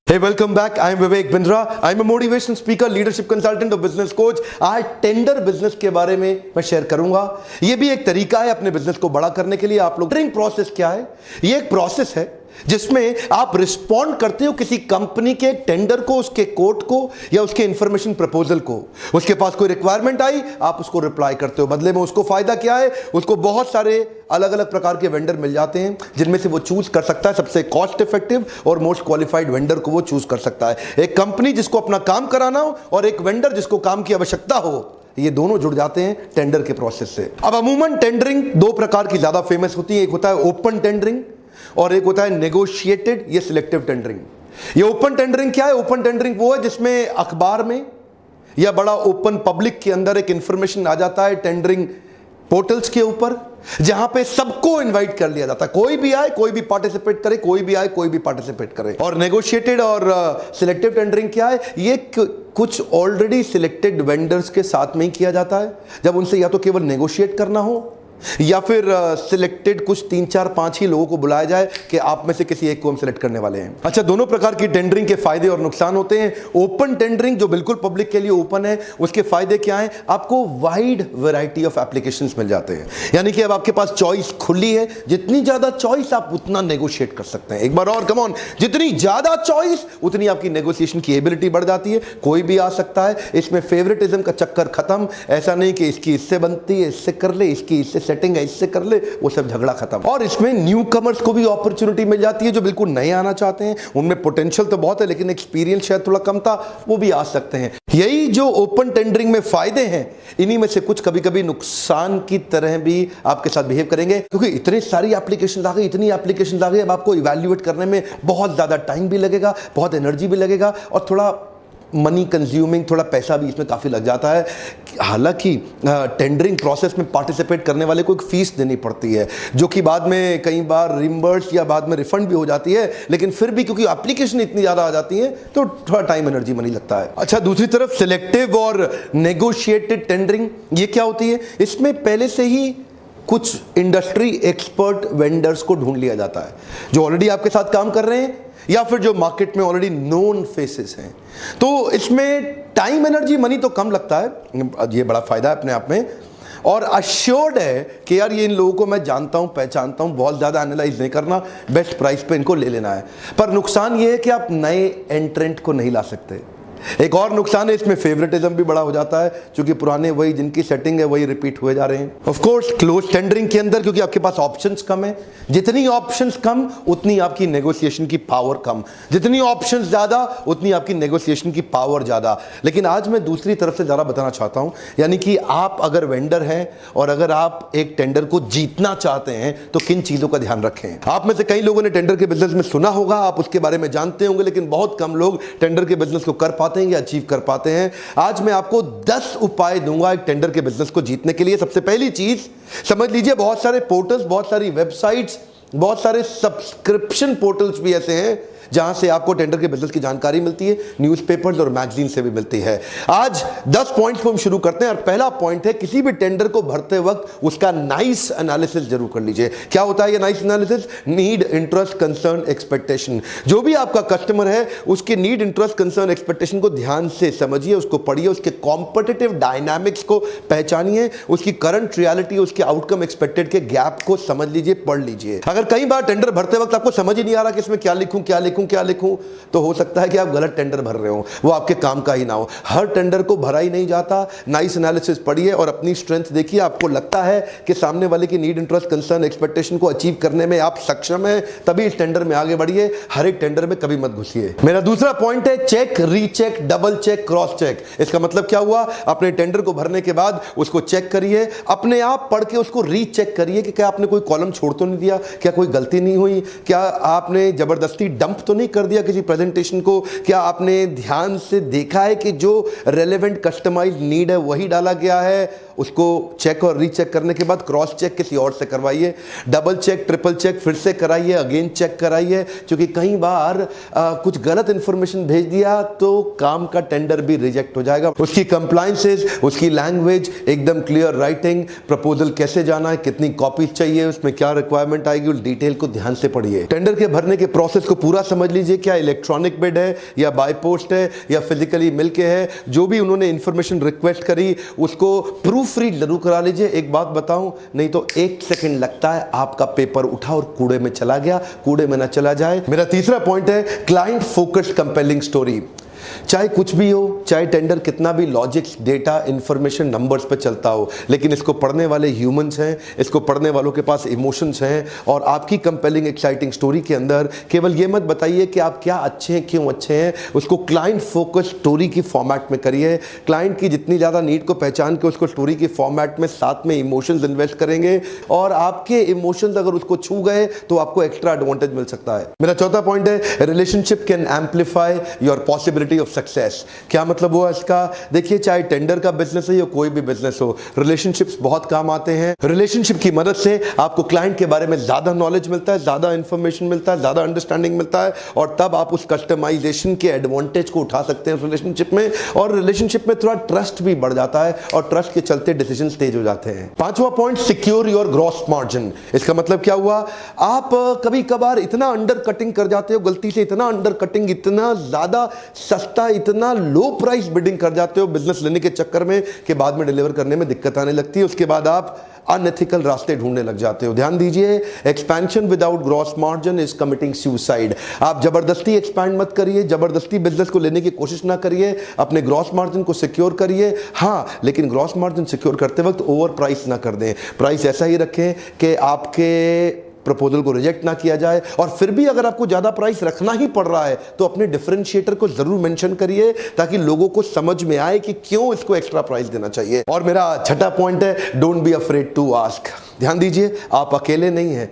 Hey, welcome back. I am Vivek Bindra. I am a motivational speaker, leadership consultant और business coach. आज tender business के बारे में मैं शेयर करूंगा. ये भी एक तरीका है अपने बिजनेस को बड़ा करने के लिए. आप लोग टेंडरिंग प्रोसेस क्या है? ये एक प्रोसेस है जिसमें आप रिस्पॉन्ड करते हो किसी कंपनी के टेंडर को, उसके कोट को या उसके इंफॉर्मेशन प्रपोजल को. उसके पास कोई रिक्वायरमेंट आई, आप उसको रिप्लाई करते हो. बदले में उसको फायदा क्या है? उसको बहुत सारे अलग अलग प्रकार के वेंडर मिल जाते हैं जिनमें से वो चूज कर सकता है सबसे कॉस्ट इफेक्टिव और मोस्ट क्वालिफाइड वेंडर को वो चूज कर सकता है. एक कंपनी जिसको अपना काम कराना हो और एक वेंडर जिसको काम की आवश्यकता हो, ये दोनों जुड़ जाते हैं टेंडर के प्रोसेस से. अब अमूमन टेंडरिंग दो प्रकार की ज्यादा फेमस होती है. एक होता है ओपन टेंडरिंग और एक होता है नेगोशिएटेड या सिलेक्टिव टेंडरिंग. ये ओपन टेंडरिंग क्या है? ओपन टेंडरिंग वो है जिसमें अखबार में या बड़ा ओपन पब्लिक के अंदर एक इंफॉर्मेशन आ जाता है टेंडरिंग पोर्टल्स के ऊपर, जहां पे सबको इनवाइट कर लिया जाता है. कोई भी आए, कोई भी पार्टिसिपेट करे, कोई भी आए, कोई भी पार्टिसिपेट करे. और नेगोशिएटेड और सिलेक्टिव टेंडरिंग क्या है? ये कुछ ऑलरेडी सिलेक्टेड वेंडर्स के साथ में ही किया जाता है, जब उनसे या तो केवल नेगोशिएट करना हो या फिर सिलेक्टेड कुछ 3, 4, 5 ही लोगों को बुलाया जाए कि आप में से किसी एक को हम सिलेक्ट करने वाले हैं. अच्छा, दोनों प्रकार की टेंडरिंग के फायदे और नुकसान होते हैं. ओपन टेंडरिंग जो बिल्कुल पब्लिक के लिए ओपन है, उसके फायदे क्या हैं? आपको वाइड वैरायटी ऑफ एप्लीकेशंस मिल जाते हैं. यानी कि अब आपके पास चॉइस खुली है. जितनी ज्यादा चॉइस आप उतना नेगोशिएट कर सकते हैं. एक बार और कम ऑन, जितनी ज्यादा चॉइस उतनी आपकी नेगोशिएशन की एबिलिटी बढ़ जाती है. कोई भी आ सकता है. इसमें फेवरेटिज्म का चक्कर खत्म. ऐसा नहीं कि इसकी इससे बनती है, इससे कर ले, इसकी इससे सेटिंग है, इससे कर ले, वो सब झगड़ा खत्म. और इसमें न्यू कमर्स को भी अपॉर्चुनिटी मिल जाती है जो बिल्कुल नए आना चाहते हैं. उनमें पोटेंशियल तो बहुत है लेकिन एक्सपीरियंस शायद थोड़ा कम था, वो भी आ सकते हैं. यही जो ओपन टेंडरिंग में फायदे हैं, इन्हीं में से कुछ कभी कभी नुकसान की तरह भी आपके साथ बिहेव करेंगे, क्योंकि इतनी सारी एप्लीकेशन आ गई, इतनी एप्लीकेशन आ गई. अब आपको इवैल्यूएट करने में बहुत ज्यादा टाइम भी लगेगा, बहुत एनर्जी भी लगेगा और थोड़ा मनी कंज्यूमिंग, थोड़ा पैसा भी इसमें काफ़ी लग जाता है. हालांकि टेंडरिंग प्रोसेस में पार्टिसिपेट करने वाले को एक फीस देनी पड़ती है जो कि बाद में कई बार रिम्बर्स या बाद में रिफंड भी हो जाती है, लेकिन फिर भी क्योंकि एप्लीकेशन इतनी ज़्यादा आ जाती है तो थोड़ा टाइम एनर्जी मनी लगता है. अच्छा, दूसरी तरफ सिलेक्टिव और नेगोशिएटेड टेंडरिंग, ये क्या होती है? इसमें पहले से ही कुछ इंडस्ट्री एक्सपर्ट वेंडर्स को ढूंढ लिया जाता है जो ऑलरेडी आपके साथ काम कर रहे हैं या फिर जो मार्केट में ऑलरेडी नोन फेसेस हैं. तो इसमें टाइम एनर्जी मनी तो कम लगता है, ये बड़ा फायदा है अपने आप में. और अश्योर्ड है कि यार ये इन लोगों को मैं जानता हूं, पहचानता हूं, बहुत ज़्यादा एनालाइज नहीं करना, बेस्ट प्राइस पे इनको ले लेना है. पर नुकसान ये है कि आप नए एंट्रेंट को नहीं ला सकते. एक और नुकसान है, इसमें फेवरेटिज्म भी बड़ा हो जाता है क्योंकि पुराने वही जिनकी सेटिंग है वही रिपीट हुए जा रहे हैं. ऑफ कोर्स क्लोज टेंडरिंग के अंदर क्योंकि आपके पास ऑप्शंस कम है, जितनी ऑप्शंस कम उतनी आपकी नेगोशिएशन की पावर कम, जितनी ऑप्शंस ज्यादा उतनी आपकी नेगोशिएशन की पावर ज्यादा. लेकिन आज मैं दूसरी तरफ से जरा बताना चाहता हूं, यानी कि आप अगर वेंडर हैं और अगर आप एक टेंडर को जीतना चाहते हैं तो किन चीजों का ध्यान रखें. आप में से कई लोगों ने टेंडर के बिजनेस में सुना होगा, आप उसके बारे में जानते होंगे, लेकिन बहुत कम लोग टेंडर के बिजनेस को कर पाते हैं या अचीव कर पाते हैं. आज मैं आपको 10 उपाय दूंगा एक टेंडर के बिजनेस को जीतने के लिए. सबसे पहली चीज समझ लीजिए, बहुत सारे पोर्टल्स, बहुत सारी वेबसाइट्स, बहुत सारे सब्सक्रिप्शन पोर्टल्स भी ऐसे हैं जहां से आपको टेंडर के बिजनेस की जानकारी मिलती है. न्यूज़पेपर्स और मैगजीन से भी मिलती है. आज 10 पॉइंट्स पर हम शुरू करते हैं और पहला पॉइंट है, किसी भी टेंडर को भरते वक्त उसका नाइस एनालिसिस जरूर कर लीजिए. क्या होता है ये nice analysis? Need, interest, concern, expectation. जो भी आपका कस्टमर है उसके नीड, इंटरेस्ट, कंसर्न, एक्सपेक्टेशन को ध्यान से समझिए, उसको पढ़िए, उसके कॉम्पिटिटिव डायनामिक्स को पहचानिए, उसकी करंट रियलिटी, उसके आउटकम एक्सपेक्टेड के गैप को समझ लीजिए, पढ़ लीजिए. अगर कई बार टेंडर भरते वक्त आपको समझ ही नहीं आ रहा कि इसमें क्या लिखूं क्या लिखूं क्या लिखूं, तो हो सकता है कि आप गलत टेंडर भर रहे हो, वो आपके काम का ही ना हो. हर टेंडर को भरा ही नहीं जाता. नाइस एनालिसिस पढ़िए और अपनी स्ट्रेंथ देखिए. आपको लगता है कि सामने वाले की नीड, इंटरेस्ट, कंसर्न, एक्सपेक्टेशन को अचीव करने में आप सक्षम हैं, तभी इस टेंडर में आगे बढ़िए. हर एक टेंडर में कभी मत घुसिए. मेरा दूसरा पॉइंट है, check, recheck, double check, cross check. इसका मतलब क्या हुआ? अपने टेंडर को भरने के बाद उसको चेक करिए, अपने आप पढ़ के उसको रीचेक करिए कि क्या आपने कोई कॉलम छोड़ तो नहीं दिया, क्या कोई गलती नहीं हुई, क्या आपने जबरदस्ती डंप तो नहीं कर दिया किसी प्रेजेंटेशन को, क्या आपने ध्यान से देखा है कि जो रेलेवेंट कस्टमाइज नीड है वही डाला गया है. उसको चेक और रीचेक करने के बाद क्रॉस चेक किसी और से करवाइए. डबल चेक, ट्रिपल चेक फिर से कराइए, अगेन चेक कराइए, क्योंकि कई बार कुछ गलत इंफॉर्मेशन भेज दिया तो काम का टेंडर भी रिजेक्ट हो जाएगा. उसकी कंप्लायंसेस, उसकी लैंग्वेज एकदम क्लियर, राइटिंग, प्रपोजल कैसे जाना है, कितनी कॉपीज चाहिए, उसमें क्या रिक्वायरमेंट आएगी, उस डिटेल को ध्यान से पढ़िए. टेंडर के भरने के प्रोसेस को पूरा समझ लीजिए क्या इलेक्ट्रॉनिक बिड है या बाय पोस्ट है या फिजिकली मिलके है, जो भी उन्होंने इंफॉर्मेशन रिक्वेस्ट करी उसको प्रूफ रीड जरूर करा लीजिए। एक बात बताऊं, नहीं तो 1 सेकंड लगता है आपका पेपर उठा और कूड़े में चला गया, कूड़े में ना चला जाए। मेरा तीसरा पॉइंट है क्लाइंट फोकस्ड कंपेलिंग स्टोरी। चाहे कुछ भी हो, चाहे टेंडर कितना भी लॉजिक्स, डेटा, इंफॉर्मेशन, नंबर्स पे चलता हो, लेकिन इसको पढ़ने वाले ह्यूमंस हैं, इसको पढ़ने वालों के पास इमोशंस हैं। और आपकी कंपेलिंग एक्साइटिंग स्टोरी के अंदर केवल ये मत बताइए कि आप क्या अच्छे हैं, क्यों अच्छे हैं, उसको क्लाइंट फोकस स्टोरी की फॉर्मेट में करिए। क्लाइंट की जितनी ज़्यादा नीड को पहचान के उसको स्टोरी की फॉर्मेट में साथ में इमोशंस इन्वेस्ट करेंगे और आपके इमोशंस अगर उसको छू गए तो आपको एक्स्ट्रा एडवांटेज मिल सकता है। मेरा चौथा पॉइंट है relationship can amplify your possibility of success. क्या मतलब हुआ इसका? देखिए, चाहे टेंडर का बिजनेस है या कोई भी बिजनेस हो, रिलेशनशिप्स बहुत काम आते हैं। रिलेशनशिप की मदद से आपको क्लाइंट के बारे में ज्यादा नॉलेज मिलता है, ज्यादा इंफॉर्मेशन मिलता है, ज्यादा अंडरस्टैंडिंग मिलता है और तब आप उस कस्टमाइजेशन के एडवांटेज को उठा सकते हैं रिलेशनशिप में। और रिलेशनशिप में थोड़ा ट्रस्ट भी बढ़ जाता है और ट्रस्ट के चलते डिसीजन तेज हो जाते हैं। पांचवा point, secure your gross margin. इसका मतलब क्या हुआ? आप कभी कभार इतना अंडर कटिंग कर जाते हो, गलती से इतना अंडर कटिंग, इतना ज्यादा सस्ता, इतना लो प्राइस बिडिंग कर जाते हो बिजनेस लेने के चक्कर में कि बाद में डिलीवर करने में दिक्कत आने लगती है। उसके बाद आप अनएथिकल रास्ते ढूंढने लग जाते हो। ध्यान दीजिए, expansion without gross margin is committing suicide. आप जबरदस्ती एक्सपैंड मत करिए, जबरदस्ती बिजनेस को लेने की कोशिश ना करिए, अपने ग्रॉस मार्जिन को सिक्योर करिए। हाँ, लेकिन ग्रॉस मार्जिन सिक्योर करते वक्त ओवर प्राइस ना कर दें। प्राइस ऐसा ही रखें कि आपके प्रपोजल को रिजेक्ट ना किया जाए। और फिर भी अगर आपको ज्यादा प्राइस रखना ही पड़ रहा है तो अपने डिफरेंशिएटर को जरूर मेंशन करिए ताकि लोगों को समझ में आए कि क्यों इसको एक्स्ट्रा प्राइस देना चाहिए। और मेरा छठा पॉइंट है, don't be afraid to ask. ध्यान दीजिए, आप अकेले नहीं हैं।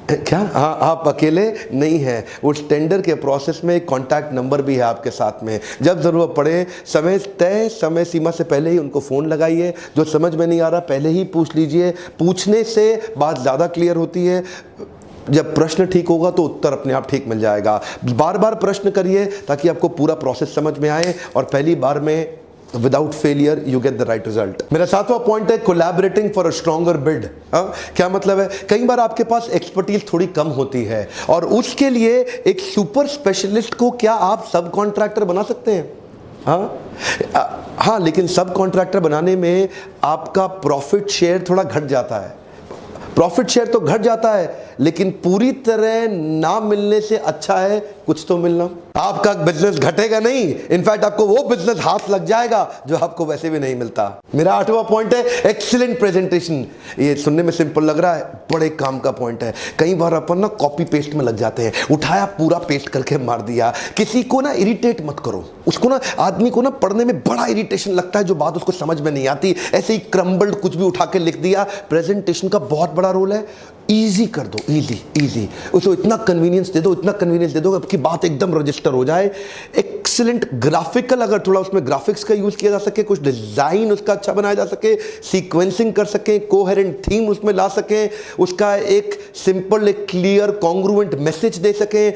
क्या? हाँ, आप अकेले नहीं हैं। उस टेंडर के प्रोसेस में एक कॉन्टैक्ट नंबर भी है आपके साथ में। जब जरूरत पड़े समय सीमा से पहले ही उनको फ़ोन लगाइए। जो समझ में नहीं आ रहा पहले ही पूछ लीजिए। पूछने से बात ज़्यादा क्लियर होती है। जब प्रश्न ठीक होगा तो उत्तर अपने आप ठीक मिल जाएगा। बार बार प्रश्न करिए ताकि आपको पूरा प्रोसेस समझ में आए और पहली बार में without failure you get the right result. मेरा सातवां पॉइंट है collaborating for a stronger bid. क्या मतलब है? कई बार आपके पास एक्सपर्टीज थोड़ी कम होती है और उसके लिए एक सुपर स्पेशलिस्ट को क्या आप सब कॉन्ट्रैक्टर बना सकते हैं? हाँ, लेकिन सब कॉन्ट्रैक्टर बनाने में आपका प्रॉफिट शेयर थोड़ा घट जाता है। प्रॉफिट शेयर तो घट जाता है लेकिन पूरी तरह ना मिलने से अच्छा है कुछ तो मिलना। आपका बिजनेस घटेगा नहीं, इनफैक्ट आपको वो बिजनेस हाथ लग जाएगा जो आपको वैसे भी नहीं मिलता। मेरा आठवां पॉइंट है एक्सीलेंट प्रेजेंटेशन। ये सुनने में सिंपल लग रहा है, बड़े काम का पॉइंट है। कई बार अपन ना कॉपी पेस्ट में लग जाते हैं, उठाया पूरा पेस्ट करके मार दिया। किसी को ना इरिटेट मत करो। उसको ना, आदमी को ना पढ़ने में बड़ा इरिटेशन लगता है जो बात उसको समझ में नहीं आती, ऐसे ही क्रम्बल्ड कुछ भी उठा के लिख दिया। प्रेजेंटेशन का बहुत बड़ा रोल है, इजी कर दो, इजी उसको इतना कन्वीनियंस दे दो कि बात एकदम रजिस्टर हो जाए। एक्सीलेंट ग्राफिकल, अगर थोड़ा उसमें ग्राफिक्स का यूज किया जा सके, कुछ डिजाइन उसका अच्छा बनाया जा सके, सीक्वेंसिंग कर सके, कोहेरेंट थीम उसमें ला सके, उसका एक सिंपल, एक क्लियर कॉन्ग्रुएंट मैसेज दे सके,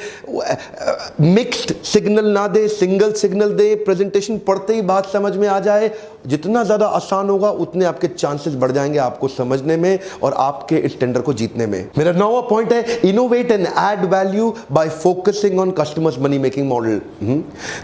मिक्स्ड सिग्नल ना दे, सिंगल सिग्नल दे, प्रेजेंटेशन पढ़ते ही बात समझ में आ जाए। जितना ज्यादा आसान होगा उतने आपके चांसेस बढ़ जाएंगे आपको समझने में और आपके इस टेंडर को जीतने में। मेरा 9वां पॉइंट है innovate and add value by focusing on customers money making model.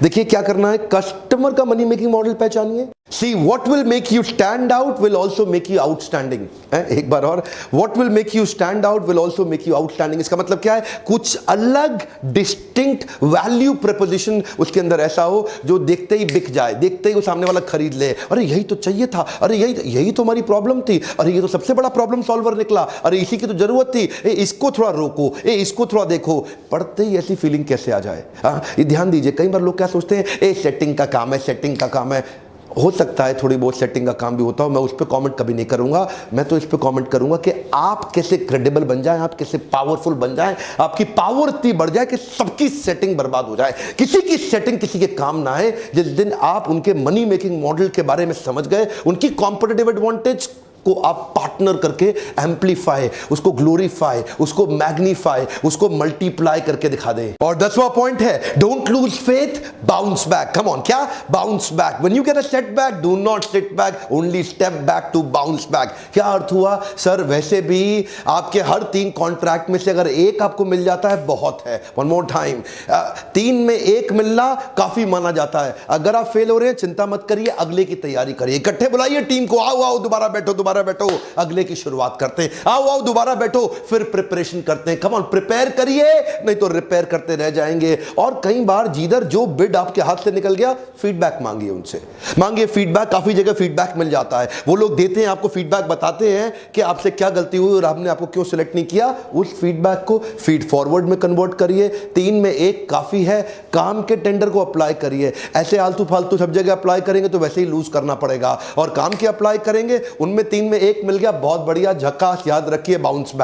देखिए क्या करना है, कस्टमर का मनी मेकिंग मॉडल पहचानिए। See, what will make you stand out will also make you outstanding. एक बार और, what will make you stand out will also make you outstanding. इसका मतलब क्या है? कुछ अलग डिस्टिंक्ट वैल्यू प्रपोजिशन उसके अंदर ऐसा हो जो देखते ही बिक जाए, देखते ही वो सामने वाला खरीद ले। अरे यही तो चाहिए था, अरे यही तो हमारी प्रॉब्लम थी, अरे ये तो सबसे बड़ा प्रॉब्लम सॉल्वर निकला, अरे इसी की तो जरूरत थी, इसको थोड़ा रोको, इसको थोड़ा देखो। पढ़ते ही ऐसी फीलिंग कैसे आ जाए? ये ध्यान दीजिए। कई बार लोग क्या सोचते हैं, सेटिंग का काम है, सेटिंग का काम है। हो सकता है थोड़ी बहुत सेटिंग का काम भी होता हो, मैं उस पर कमेंट कभी नहीं करूंगा। मैं तो इस पर कमेंट करूंगा कि आप कैसे क्रेडिबल बन जाएं, आप कैसे पावरफुल बन जाएं, आपकी पावर इतनी बढ़ जाए कि सबकी सेटिंग बर्बाद हो जाए, किसी की सेटिंग किसी के काम ना आए। जिस दिन आप उनके मनी मेकिंग मॉडल के बारे में समझ गए, उनकी कॉम्पिटिटिव एडवांटेज को आप पार्टनर करके एम्पलीफाई, उसको ग्लोरीफाई, उसको मैग्नीफाई, उसको मल्टीप्लाई करके दिखा दें। और 10वां पॉइंट है don't lose faith, bounce back. Come on, क्या? Bounce back. When you get a setback, do not sit back, only step back to bounce back. क्या अर्थ हुआ? सर वैसे भी आपके हर 3 कॉन्ट्रैक्ट में से अगर एक आपको मिल जाता है बहुत है। वन मोर टाइम, 3 में 1 मिलना काफी माना जाता है। अगर आप फेल हो रहे हैं चिंता मत करिए, अगले की तैयारी करिए। इकट्ठे बुलाइए टीम को, आओ आओ दोबारा बैठो, दोबारा बैठो, अगले की शुरुआत करते हैं। आओ आओ दोबारा बैठो, फिर प्रिपरेशन करते हैं। कम ऑन, प्रिपेयर करिए, नहीं तो रिपेयर करते रह जाएंगे। और कई बार जिधर जो बिड आपके हाथ से निकल गया, फीडबैक मांगिए उनसे, मांगिए फीडबैक। काफी जगह फीडबैक मिल जाता है, वो लोग देते हैं आपको फीडबैक, बताते हैं कि आपसे क्या गलती हुई और आपने आपको क्यों सिलेक्ट नहीं किया। उस फीडबैक को फीड फॉरवर्ड में कन्वर्ट करिए। 3 में 1 काफी है। काम के टेंडर को अप्लाई करिए। ऐसे आलतू फालतू सब जगह अप्लाई करेंगे तो वैसे ही लूज करना पड़ेगा। और काम के अप्लाई करेंगे, उनमें 3 में 1 मिल गया, बहुत बढ़िया, झकास। याद रखिए बाउंस बैक।